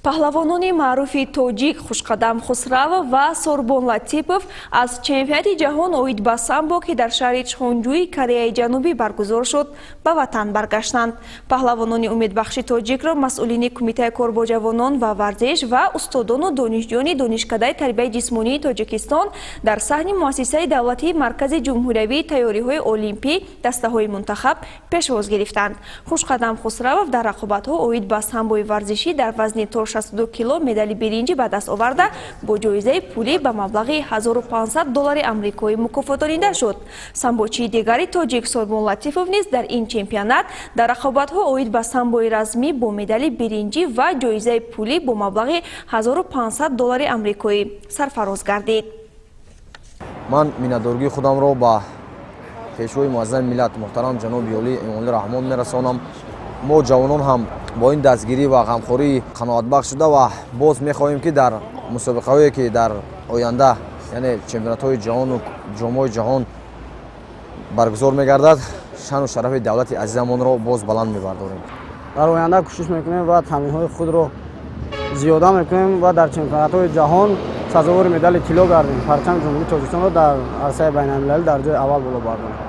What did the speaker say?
پهلوانان معروف تاجیک خوشقدم خسرو و سوربون لطیپوف از چمپیونات جهان اوید به سامبو که در شهر چخونجوی کره جنوبی برگزار شد به وطن برگشتند. پهلوانان امیدبخش تاجیک را مسئولین کمیته کار با جوانان و ورزش و استادان و دانشجویان دانشکده تربیت جسمانی تاجیکستان در صحن مؤسسه دولتی مرکز جمهوری تیاری‌های المپی دسته‌های منتخب پیشواز گرفتند. خوشقدم خسرو در رقابت‌ها اوید به سامبوی ورزشی در وزن 62 کیلو مدال برنجی به دست آورده با جایزه پولی به مبلغ 1500 دلار آمریکایی مکافاتانیده شد. سامبوچی دیگری تاجیک سوربون لطیپوف نیز در این چمپیونات در رقابت‌ها اوید به سامبوی رزمی با مدال برنجی و جایزه پولی با مبلغ 1500 دلار آمریکایی سرفراز گردید. من منادرگی خودم را با پیشوای معظم ملت محترم جناب عالی ایمان رحمان میرسانم. ما جوانان هم با این دستگیری و غمخوری قناعت بخش شده و باز میخواهیم که در مسابقه‌هایی که در آینده یعنی چمپیونات‌های جهان و جام‌های جهان برگزار می‌گردد شان و شرف دولت عزیزمان را باز بلند می‌برداریم. در آینده کوشش می‌کنیم و تمرین‌های خود را زیاده می‌کنیم و در چمپیونات‌های جهان سزاوار مدال طلا گردیم. پرچم جمهوری تاجیکستان را در عرصه بین‌المللی در جای اول بالا برداریم.